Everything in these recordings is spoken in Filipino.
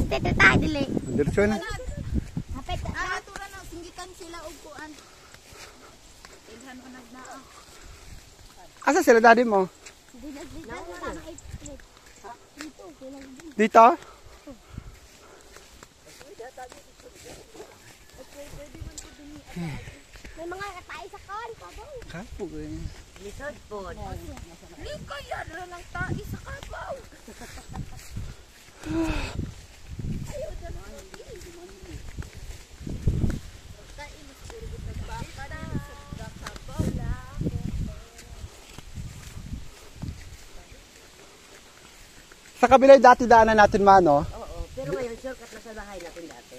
Dito tayo dili. Diretso na. Hapit. Tura na singgitan sila og kuan. Ilhan ko nagnaa. Asa sila daddy mo? Dito? May mga katay sa kon, kabaw. Kapog eh. Lisod po. Di kaya na lang tayo sa kabaw. Ayaw na lang. Tayo mas puro nagbaka na sa kabaw lang. Sa kabila yung dati daanan natin mano. Oo, pero ngayon shortcut na sa bahay natin dati.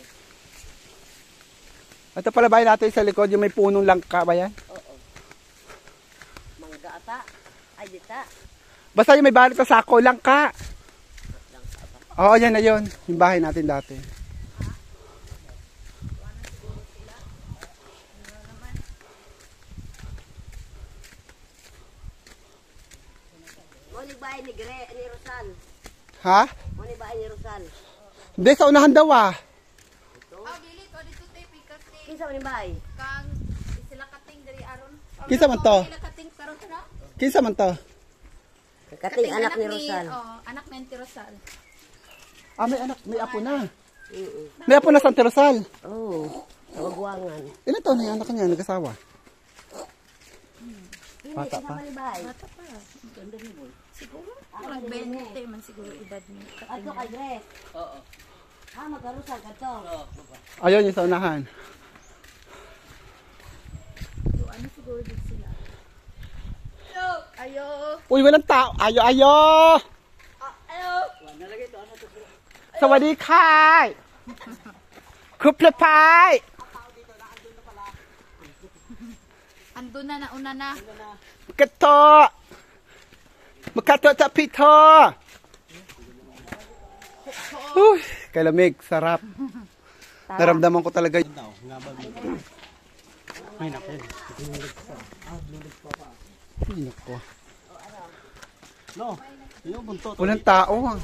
Ito pala bahay natin sa likod yung may punong langka ba yan? Oo. Mangga ata. Ay, dita. Basta yung may balot na sako, langka. Oo, yan na yun. Yung bahay natin dati. Muli bahay ni Rosal. Ha? Muli bahay ni Rosal. Hindi, sa unahan daw ah. Ah, dili ko dito tayo kasi Kinsa muli bahay? kang sila kating dari aron. Kinsa man to? Sila kating karon na. Kinsa man to? Kating anak ni Rosal. Anak ni Rosal. Ah, may anak, may apo na. Oo. May apo na sa Tirosal. Oo. Tawagwangan. Ilan taon na yung anak niya, nag-asawa? Hindi, Bata kinsa pa. muli bahay? Bata pa. Siguro. Parang 20 man siguro edad ni Ato kay Dres. Oo. Magkarusal ka to. Ayun yung sa unahan. So, ano siguro din sila? Ayo. Uy, walang tao. Ayo, ayo! Ayo. Sawadee kai! Kuple pai! Ando na nauna na. Kato! Makato sa pito! Uy, kailamig, sarap. Naramdaman ko talaga. Ay, naku. Ay, naku. Walang tao ah.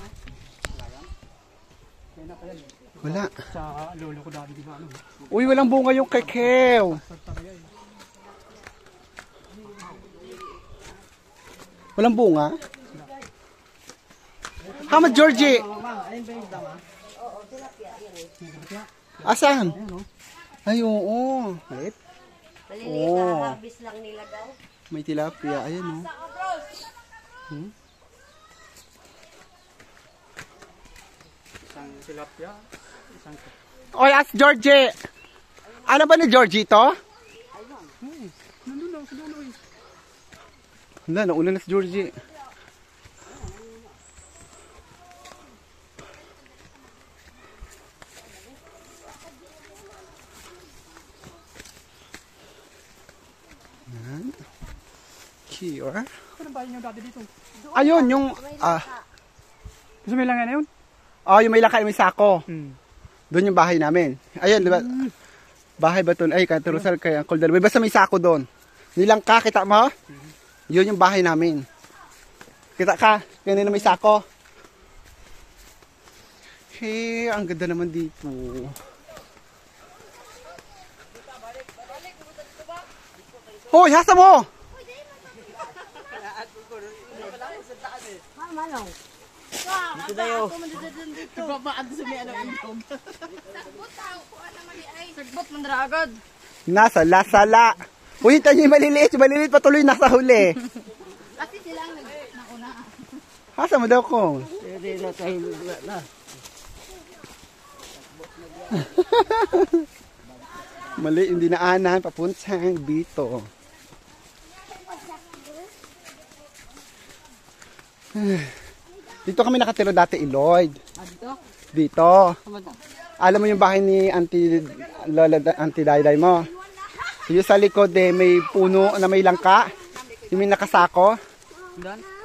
Wala. Uy, walang bunga yung kekew. Walang bunga? Hama, Georgie! Asan? Ay, oo. Wait. Maliliit na habis lang nila daw. May tilapia. Ayan, oh. Isang tilapia, isang Oy, ask Georgie! Ano ba ni Georgie to? nandun lang sa dulo eh. Wala, nauna na si Georgie. Yan. Here. Ano ba yung dati dito? Ayun, yung... Gusto mo lang yan yun? Oh, yung may lakay, may sako. Hmm. Doon yung bahay namin. Ayun, di ba? Bahay ba ito? Ay, Katurusal kay Uncle Dal. Basta may sako doon. Nilang ka, kita mo? Yun yung bahay namin. Kita ka? Ganun na may sako. Hey, ang ganda naman dito. Hoy, hasa mo! Manong. Dito tayo. Sagbot man dra agad. Nasa lasala. Uy, hintayin niyo yung maliliit. Yung maliliit patuloy nasa huli. Kasi sila ang nauna. Hasa mo daw ko. Hindi na tayo na. Mali, hindi na anan. Papuntang dito. Dito kami nakatira dati, Lloyd. Dito? Dito. Alam mo yung bahay ni Auntie Lola, Auntie Dayday mo? Yung sa likod may puno na may langka. Yung may nakasako.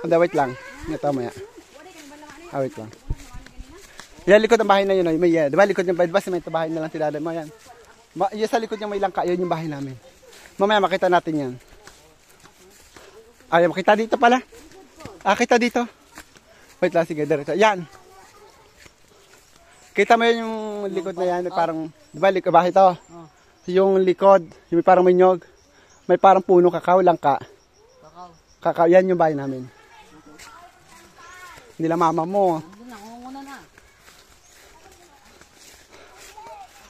Wait lang. Ito mo yan. Wait lang. Yan likod ng bahay na yun. May, diba likod ng bahay? Diba may bahay na lang si Dayday mo yan? Yung sa likod niya may langka. Yun yung bahay namin. Mamaya makita natin yan. Ay, makita dito pala. Kita dito. Wait lang, sige, diretso. Yan. Kita mo yun yung likod na yan, parang, di ba, bahay to? Yung likod, yung parang may nyog, may parang puno kakao lang ka. Kakao, yan yung bahay namin. Nila mama mo. Nangunguna na.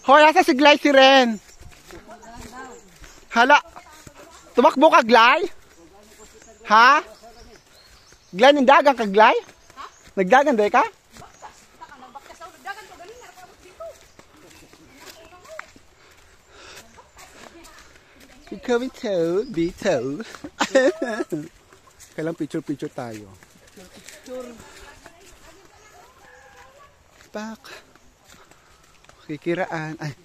Hoy, asa si Glay si Ren? Hala, tumakbo ka, Glay? Ha? Glay, nagdagan ka, Glay? Nagdagan doy ka? Ikaw bitaw. Kailang picture tayo. Pak. Kikiraan. Ay.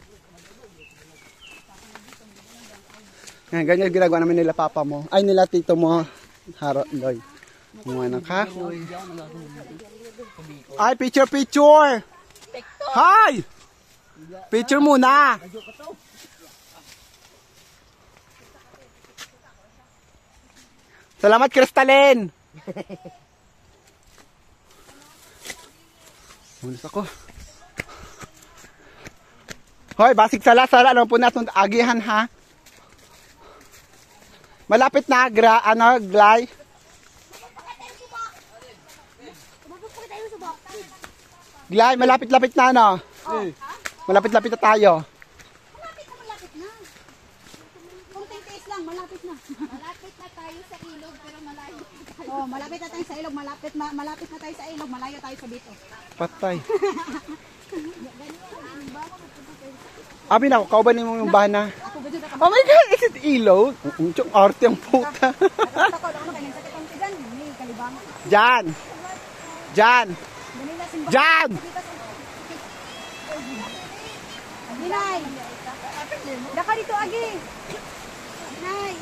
Ganyan ginagawa namin nila papa mo. Ay, nila tito mo. Haro, Loy. Mga ng kahoy. Ay, picture. Hi! Picture muna. Salamat, Kristalin! Mulis ako. Hoy, basig sala, alam po natin agihan ha. Malapit na, Glay. Glay, malapit-lapit na, ano? Malapit-lapit na tayo. Malapit na. Konting taste lang, malapit na. Malapit na tayo sa ilog, pero malayo. Oh, malapit na tayo sa ilog, malapit na tayo sa ilog, malayo tayo sa dito. Patay. Abi na, kaubanin mo yung bana. Oh my God, is it ilog? Yung arte ang puta. Diyan. Dinay! Daka dito, Agi! Dinay!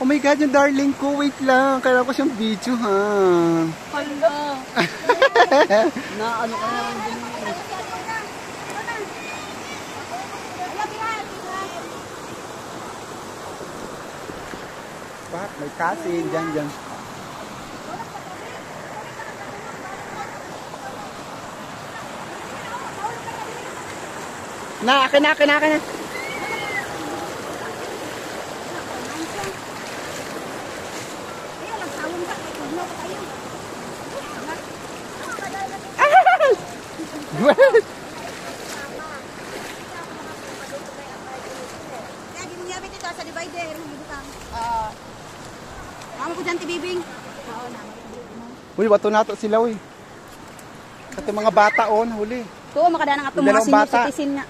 Oh my God, yung darling ko. Wait lang. Kailangan ko siyang video, ha? Hala. Na ano ka naman din. Pak, may kasin. Diyan. Akin na. Kaya giniyabit ito sa divider. Mama ko dyan, tibibing. Oo, naman. Uy, bato nato sila, uy. Kasi mga bata, huli. Ito, makadana nga itong May mga dalawang bata. sinitisin nga.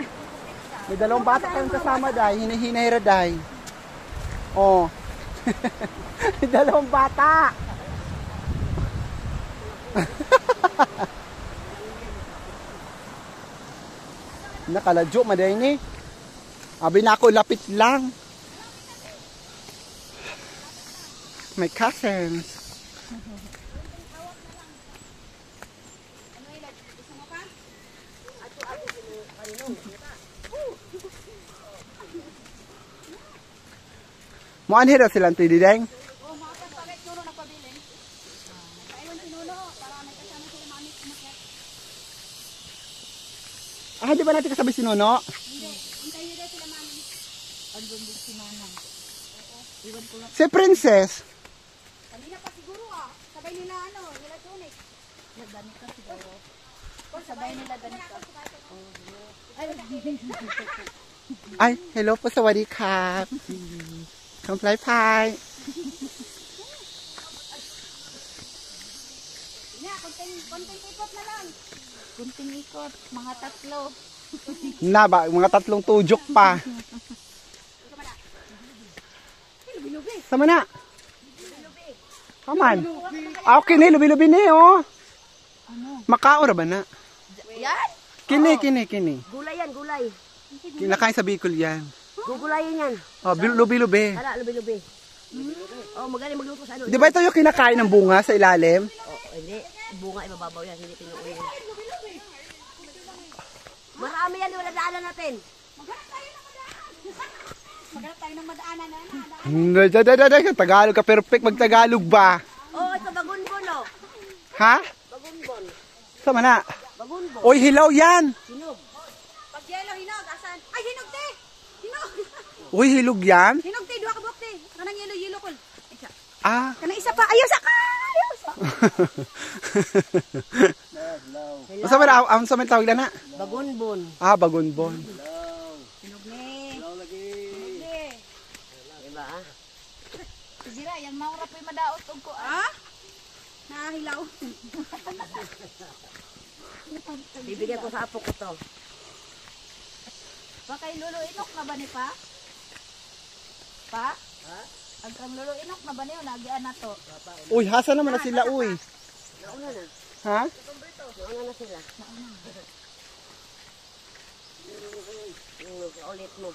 May dalawang bata kayong kasama, day. Hinihinahira, day. Oh. May dalawang bata. Nakaladyo, maday ni. Abi na ako, lapit lang. My cousins. Mo anhira silang tidideng? Ah, di ba natin kasabi si Nono? Si Princess. Kanina pa siguro sabay nila nila tunik. Nagdanit ka siguro. Sabay nila danit ka. Ay, hello po, sawadi ka. Kamplay pie. Konting ikot na lang. Kunting ikot, mga tatlo. Na ba, mga tatlong tujok pa. Sama na. Kaman. Okay ni, lubi-lubi ni, oh. Makaora ba na? Yan? Kini. Gulay yan, gulay. Kinakain sa Bicol yan. Gugulayin yan. Oh, lubi-lubi. Hala, lubi-lubi. Oh, magaling magluto sa ano. Di ba ito yung kinakain ng bunga sa ilalim? Oh, hindi. Bunga ibababaw yan, hindi pinuuwi. Marami yan, wala daanan natin. Maghanap tayo ng madaanan na. Tagalog ka, perfect. Magtagalog ba? Oh, ito bagunbon, oh. Ha? Bagunbon. Sama na. Bagunbo. Uy, hilaw yan. Sinog. Pag yellow, hinog. Asan? Ay, hinog, te! Hinog! Uy, hilog yan. Hinog, te. Dua ka buhok, te. Kanang yellow, kol. Isa. Ah. Kanang isa pa. Ayaw sa ka! Ayaw sa Masa man ang sa tawag na? Bagunbon. Ah, bagunbon. Hinog, ne. Hinog, ne. Diba? Sira, yung maura po'y madaot og ko. Ah? Nahilaw. Bibigyan ko sa apo ko to. Pa kay Lolo Inok na ba ni pa? Pa? Ha? Ang kang Lolo Inok na ba niyo? Nagian na to. Uy, hasa naman na sila, uy. Nauna na. Ha? Nauna na sila. Yung ulit mo.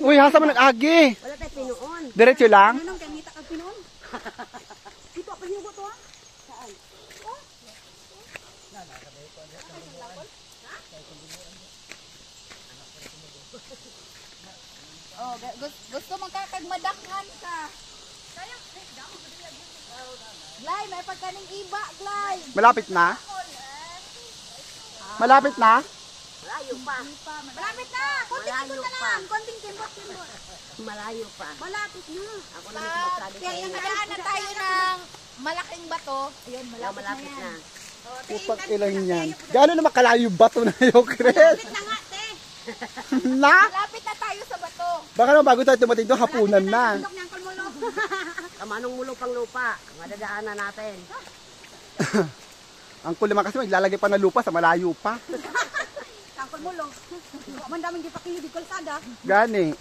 Uy, hasa man nag-agi. Wala tayo pinuon. Diretso lang. Anong kay ngita kag pinon? Ito pa hinugo to ha? Saan? Oh, gusto magkakagmadakhan ka. Glay, may pagkaning iba, Glay. Malapit na? Malapit na? Malayo pa. Malapit na. Konting Malayo ikot na pa. lang. Konting timbot. Malayo pa. Malapit na. Ako na mismo magsabi Kaya sa'yo. yung nadaan na tayo ng malaking bato. Ayun, malapit, Malapit na na. yan. Pupak ilang yan. Gano'n na makalayo bato na yung Chris? Malapit na nga, te. Na? Malapit na tayo sa bato. Baka naman bago tayo tumating doon, hapunan na. Tundok niyang kulmulo. Kamanong mulo pang lupa. Madadaanan natin. Ang cool naman kasi maglalagay pa ng lupa sa malayo pa. Ang kulmulo. Man daming gipakili di kalsada. Gani.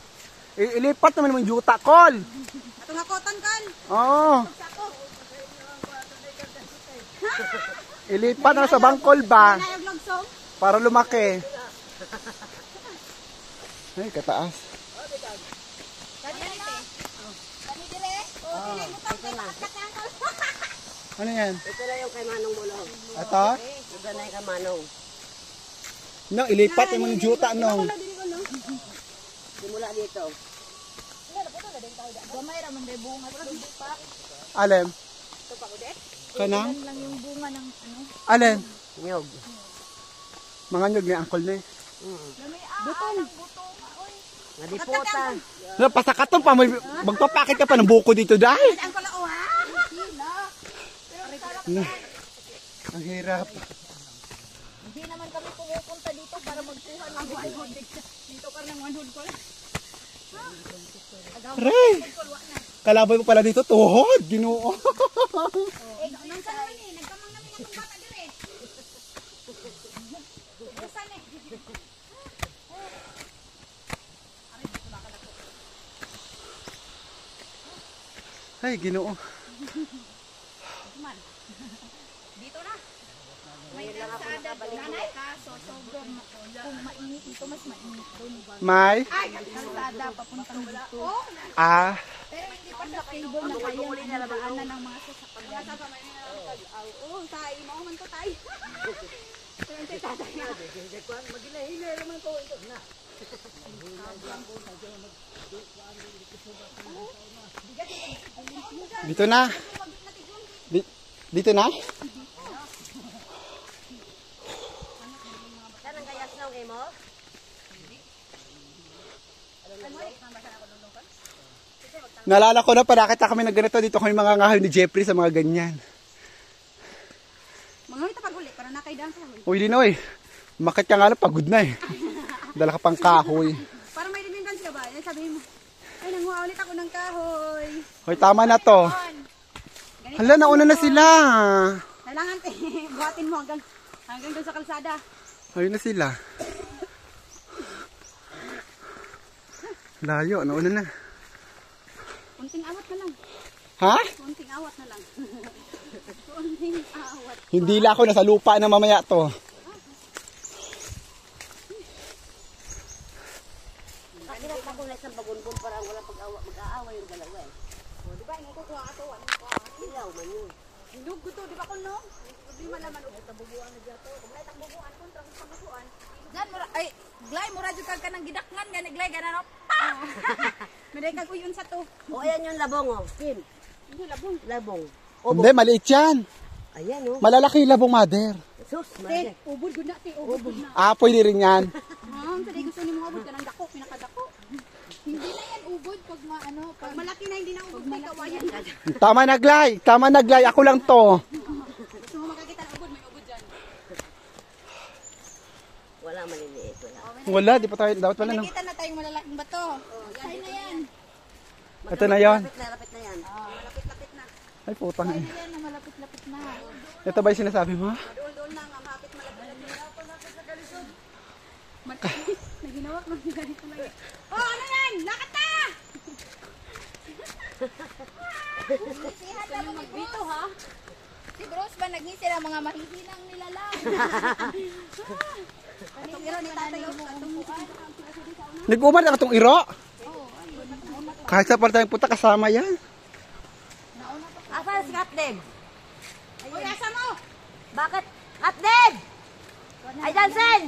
Ilipat naman yung yuta, Kol. Ato nga koton kan. Oo. Sako. Ilipat na sa bangkol ba? Nayag logsong. Para lumaki. Ay, kataas. Kani te. Kani dire. Oh, dili mo tang kakakal. Ano yan? Ito na yung kay Manong Mulo. Ito? Ito na yung kay Manong. No, ilipat mo yung yuta, no. Simula dito. Gamay ra man day bunga pa. Alem? Ito pa ko de. Kanang? Lang yung bunga ng ano. Alem? Nyog. Mga nyog ni Uncle na eh. Lami butong. Butong. Oy. Nadipota. No, pasakaton pa, magpapakit ka pa ng buko dito dahil. Ang kala oh ha. Sina. Ang hirap. Hindi naman kami pumupunta dito para magkuha ng manhood. Dito ka ng manhood ko. Ray! Kalaban mo pala dito, tuhod, Ginoo. Eh, nang sa naman eh, nagkamang namin ng bata dire. Saan eh? Ay, Ginoo. Dito na. May kalsada nanay kaso sobrang kung mainit dito mas mainit doon. May? Ay, kalsada papuntang dito. Ah, Pero hindi pa sa cable na kaya nabaanan ng mga sasakyan. Oo, tayo mo man to tayo. Pero hindi tatay na. dito na. Dito na? Saan ang kayas ng emo? Naalala ko na para kita kami nagganito dito kami mga ngahoy ni Jeffrey sa mga ganyan. Mga ito pag huli para nakay daan sa huli. Uy, Linoy. Makit ka nga lang, pagod na eh. Dala ka pang kahoy. Para may remembrance ka ba? Yan sabihin mo. Ay, nanguha ulit ako ng kahoy. Hoy, tama na to. Hala, nauna na sila. Kailangan buhatin mo hanggang doon sa kalsada. Ayun na sila. Layo, nauna na. Kunting awat na lang. Ha? Kunting awat na lang. Kunting awat. Hindi la ako, nasa lupa na mamaya to. Kakilat na kung isang bagunbon para wala mag-aaway yung dalawa eh. O, di ba? Ngayon ko kuha ato. Ano ko? Ilaw man yun. Hinug ko to, di ba ko no? Hindi malaman. Ito bubuan na dito. Kung may bubuan, kontra sa bubuan. Gan, ay, Glay, mura dyan ka ng gidakngan. Gan, Glay, ganan o. Meday kag uyon sa to. O ayan yung labong oh. Kim. Hindi, labong. Labong. Hindi, maliit yan. Ayan, oh. Malalaki yung labong mother. Sus, Te, mali. ubod gud na, te, ubod na. Pwede rin yan. Tadi gusto ni mga ubod ka ng dako, pinakadako. Hindi na yan ubod pag pag malaki na hindi na ubod, may kawayan na. Tama na, Glay. Tama na, Glay. Ako lang to. Gusto mo makakita ng ubod, may ubod dyan. Wala maliliit. Wala. Wala, di pa tayo. Dapat wala, no? Nakita na tayong malalaking bato. Ay na yan. Ito na yon. Lapit na yan. Malapit-lapit na. Ay, putang. Ay na yan na malapit-lapit na. Ito ba yung sinasabi mo? Doon na nga, malapit malapit-lapit na. Naginawak mo yung ganito na yun. Oh, ano yan? Lakad na! Sihan na mga dito, ha? Si Bruce ba nagngisi ng mga mahihinang nilalang? Pero ni tatay yung katumbukan. Nag-umar na itong iro. Kahit sa pala tayong puta, kasama yan. Asan si Kapden? Uy, asa mo? Bakit? Kapden! Ay, Jansen!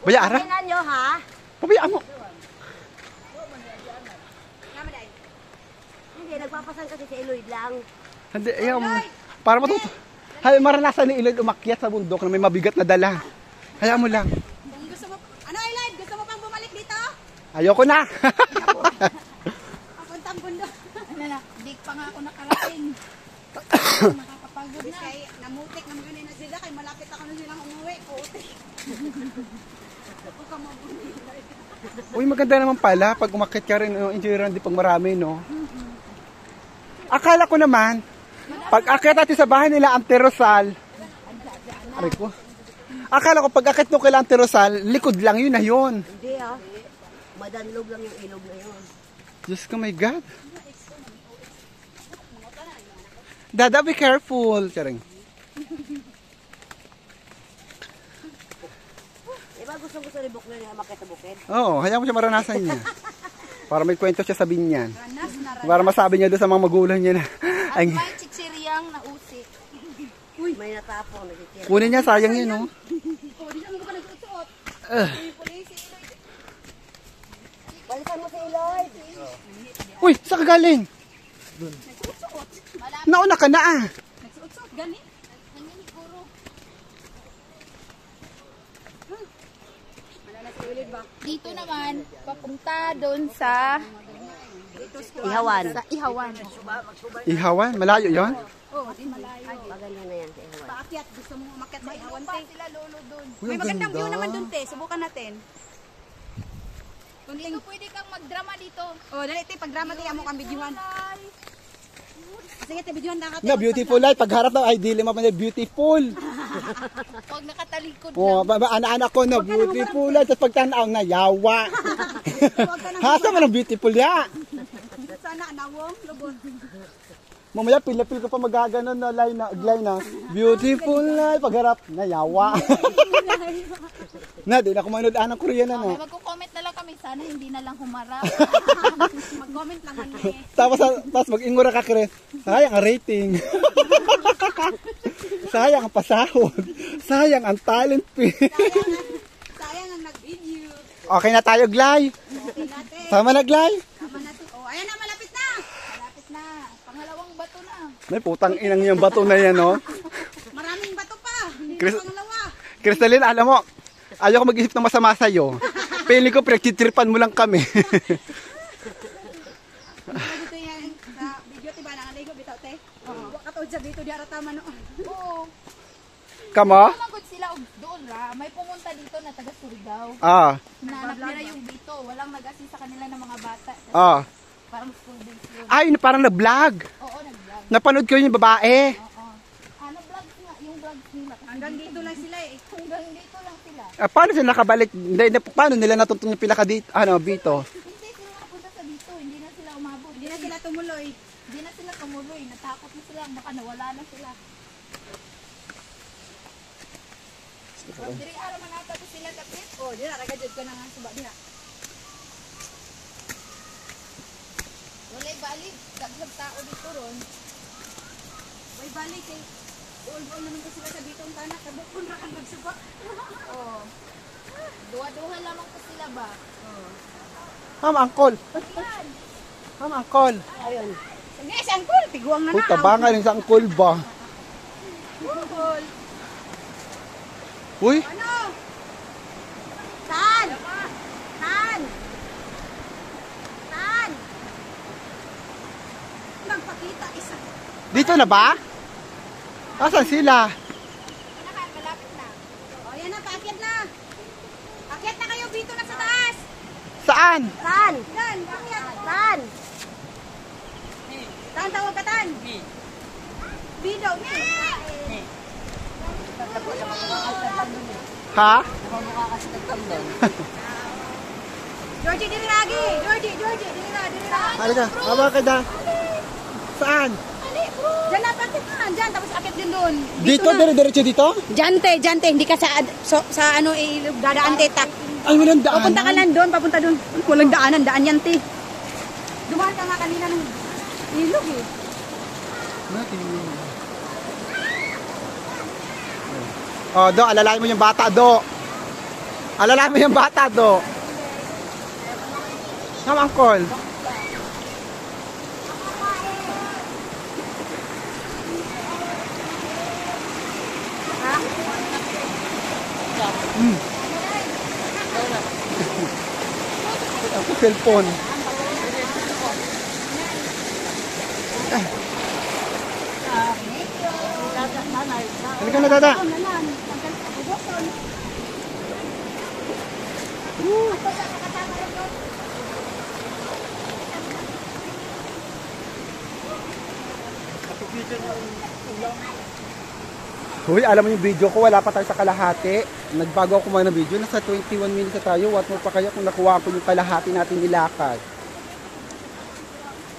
Bayara. Tingnan nyo, ha? Pabayaan mo. Hindi, nagpapasan kasi si Eloyd lang. Hindi, ayaw mo. Para matuto. Hay, maranasan ni Ilod umakyat sa bundok na may mabigat na dala. Hayaan mo lang. Kung gusto mo, ano Eloyd? Gusto mo pang bumalik dito? Ayoko na. Papuntang bundok. Ano na, di pa nga ako nakarating. Nakakapagod na. Kay namutik naman ganun na sila, kay malapit ako na silang umuwi. Putik. Uy, maganda naman pala pag umakyat ka rin, enjoy rin, di pag marami, no? Akala ko naman, pag akyat natin sa bahay nila, Auntie Rosal, aray ko. Akala ko pag akyat nyo kila Auntie Rosal, likod lang yun na yun. Hindi, ha? Madanlog lang yung ilog na yun. Diyos ko, my God. Dada, be careful. Charing. Diba gusto ni Bukler yung umakyat sa bukid? Oo, hayaan mo siya maranasan niya. Para may kwento siya sabihin niyan. Ranas na ranas. Para masabi niya doon sa mga magulang niya na, At ay, may chichiryang na usi. May natapong, nagtitira. kunin niya, sayang yun, no? Oh, di siya mo ka nagsuot. Police, Eloyd. Balikan mo si Eloyd. Uy, saan ka galing? Nagsuot. Malapit. Nauna ka na, ah. Nagsuot, gani. Ganyan siguro. Dito naman, papunta doon sa Ihawan. sa Ihawan. Ihawan, malayo yon. Oh, di malayo. Paganyan na yan sa Ihawan. Paakyat, gusto mo umakyat sa Ihawan, te. Sila lolo doon. Uy, May ang magandang ganda. view naman doon, te. Subukan natin. Dito pwede kang magdrama dito. Oh, dali, te. Pag-drama, te. Amo kang videohan. Sige, te. Videohan na ka, te. Na, beautiful light. Pagharap ng ideal mo na beautiful. Pag nakatalikod Oh, ana-anak ko na beautiful light. Tapos pagtanaw na yawa. Hasa mo ng beautiful ya. sana, nawong, lubon. Mamaya pila-pil ko pa magaganon na line na beautiful light. Pagharap na yawa. Na, di na kumanood anang Korean na, no? May magko-comment na lang kami. Sana hindi na lang humarap. Mag-comment lang kami. Tapos mag-ingura ka, Chris. Sayang ang rating. Sayang ang pasahod. Sayang ang talent fee. Sayang ang nag-video. Okay na tayo, Glay. Okay natin. Sama na, Glay. Tama na to. Oh, ayan na, malapit na. Malapit na. Pangalawang bato na. May putang inang yung bato na yan, no? Maraming bato pa. Hindi Chris- na pangalawa. Crystalline, alam mo, ayoko mag-isip ng masama sa'yo. Pili ko, pinagtitripan mo lang kami. Dito yan sa video, diba? Nangaligo, bitaw, te. Katod sa dito, di aratama no. Oo. Kamo? Magod sila doon ra. May pumunta dito na taga Surigao. Ah, Hinanap nila yung dito. Walang nag-assist sa kanila ng mga bata. ah. Parang school based yun. Ay, parang na-vlog. Oo, nag-vlog. Napanood ko yung babae. Oo. Ano vlogs nga? Yung vlogs nila. Hanggang dito lang sila eh. Hanggang dito lang sila. Paano sila nakabalik? Paano nila natutunan yung pila ka dito? Ano, Bito? Hindi sila nakapunta sa dito. Hindi na sila umabot. Hindi na sila tumuloy. Hindi na sila tumuloy. Natakot na sila. Baka nawala na sila. Diri araw man ata ko sila kapit. Oh, dira ragajud ka na nga suba dira. Walay balik, daghang tao dito ron. Way balik kay all naman ko sila sa bitong tanak, kabukon ra kan magsuba. Oh. Duwa-duha lamang ko sila ba? Oh. Ma'am, Uncle. Yan. Ma'am, Uncle. Ayun. Sige, si Uncle, tiguang na Uy, na. tabangan yung sa Uncle ba? Google. Uy, Ano? Saan? Saan? Saan? Nagpakita isa. dito na ba? Asan sila? Malapit na. O, yan na, paakyat na. Akyat na kayo, dito na sa taas. Saan? Saan? Yan, akyat. Saan? Saan tawag ka, Tan? B daw, B. Ha? Georgie, dili lagi. Georgie, dili na. Halika, haba ka na. Saan? Diyan na, paakyat na. Diyan, tapos akyat din doon. Dito, na. dire-diretso dito? Jante, hindi ka sa ano, dadaan teta. Ay, walang daanan. Papunta ka lang doon, papunta doon. Walang daanan, daan yan, te. Dumaan ka nga kanina ng ilog eh. Oh, Do, alalayan mo yung bata, Do. Alalayan mo yung bata, Do. Come, Uncle. Ako cellphone. Halika na, Dada. Hoy, alam mo yung video ko, wala pa tayo sa kalahati. Nagbago ako kumain ng video, nasa 21 minutes na tayo. What more pa kaya kung nakuha ko yung kalahati natin nilakad.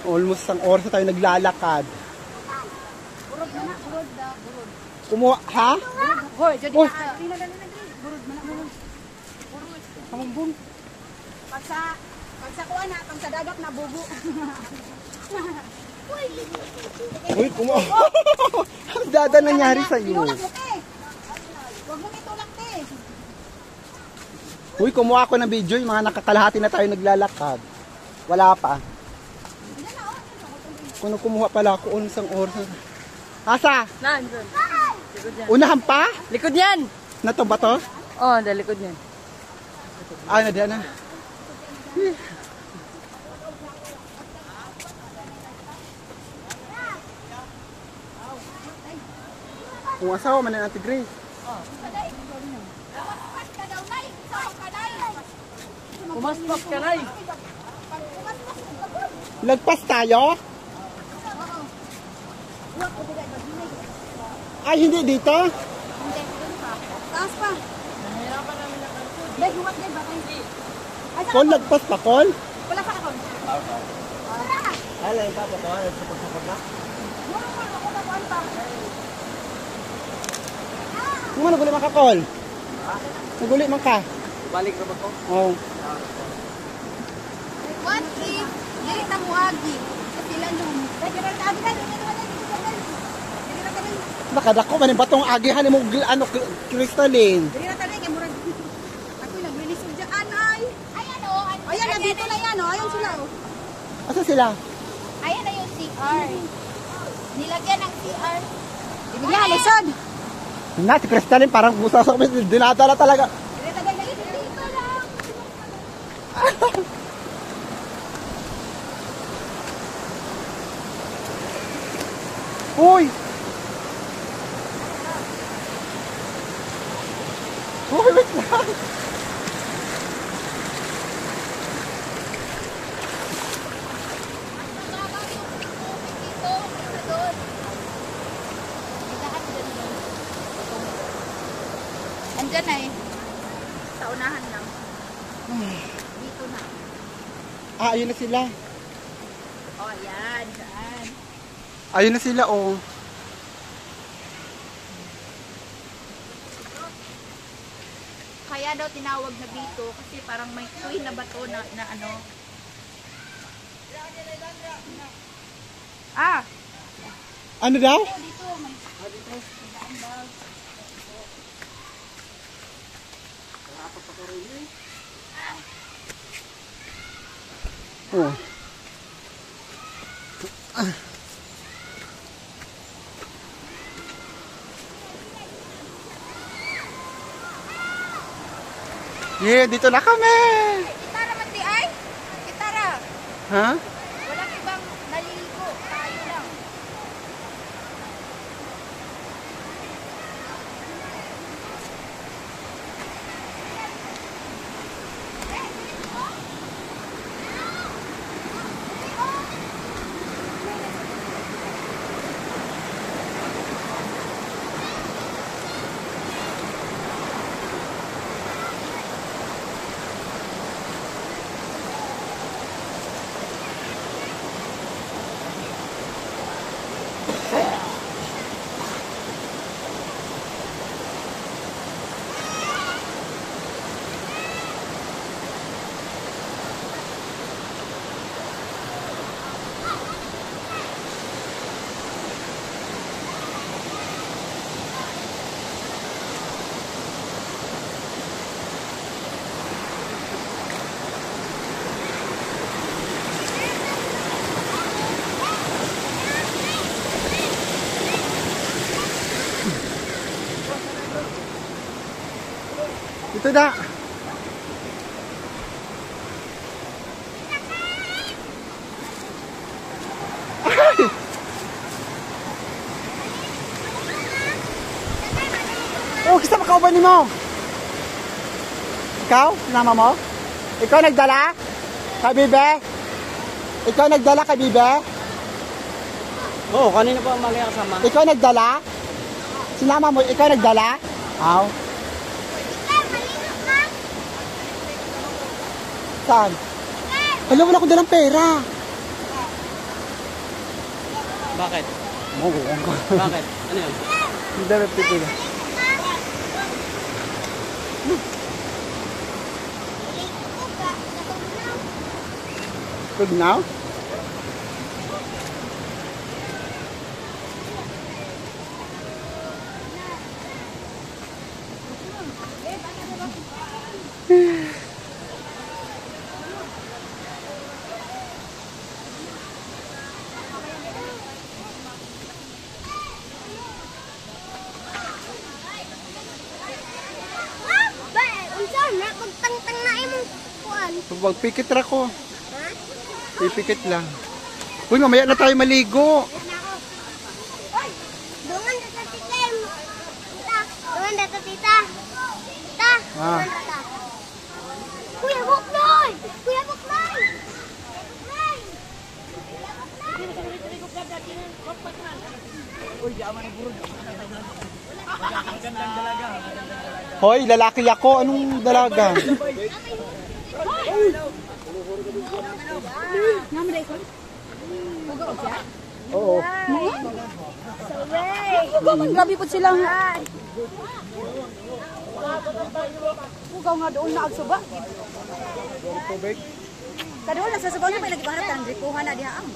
Almost isang oras na tayo naglalakad. Burod na, burod. Kumuha, ha? Hoy, jadi Hoy. burod na. Kamumbong. Pag sa kuha na, pag sa dagat na bugo. Uy, kumuha. Ang dada nangyari sa'yo. Tinulak mo, te. Huwag mo itulak, te. Uy, kumuha ako ng video, yung mga nakakalahati na tayo naglalakad. Wala pa. Kung kumuha pala ako, isang oras. Asa? Nandun. Unahan pa? Likod yan. Na to ba to? Oh, dahil likod yan. Ah, na diyan na. Kung asawa man na Ate Grace. Pumaspak ka na eh. Lagpas tayo? Ay, hindi dito? Taas pa. Dahil huwag din ba kayo? Kol, lagpas pa, Kol? Wala pa ako. Ala, yung papa ko, sapag-sapag na. Kung ano, naguli man ka, Kol? Naguli man ka? Balik na ba ko? Oo. What if dili ta muagi? Sila nung. Dahil abi ka. Nakadako man yung batong agihan mo, ano, crystalline. Dili na tanay kay murag. Ako nag-release og diyan ay. Ayan oh. Ayan na dito na yan oh. Ayan sila oh. Asa sila? Ayan na yung CR. Nilagyan ng CR. Ibigay halisod. Na, si crystalline parang busa sa kami, dinadala talaga. Dili ta dali dito lang. Uy! Uy, wait lang! Andyan na eh. Sa unahan lang. Dito na. Ah, ayun na sila. Oh, yan. Dyan. Ayun na sila, oh. Kaya daw tinawag na dito kasi parang may queen na bato na ano. Ah, Ano daw? dito may Oh. Yeah, dito na kami. Gitara man di ay. Gitara. Ha? Walang ibang naliligo. Tayo lang. Dito na. Ay! Oh, kisa makauban ni mo. Ikaw? Nama mo? Ikaw nagdala? Kabibe? Ikaw nagdala, Kabibe? Oo, kanina pa umaga kasama. Ikaw nagdala? Sinama mo, ikaw nagdala? Aw. Saan? Alam, wala akong dalang pera. Bakit? Magulang ko. Bakit? Ano yun? Hindi na pipili. Good now? Magpikit ra ko. Pipikit lang. Uy, mamaya na tayo maligo. Dungan dito tita. Dungan dito tita. Tita. Ah. Kuya Buknoy! Kuya Buknoy! Hoy, lalaki ako. Anong dalaga? Oo. Grabe po sila nga. Ugaw nga doon na agsuba. Tubig. Kadoon na sa subaw na may nagipaharap ng ripuhan na diha ang.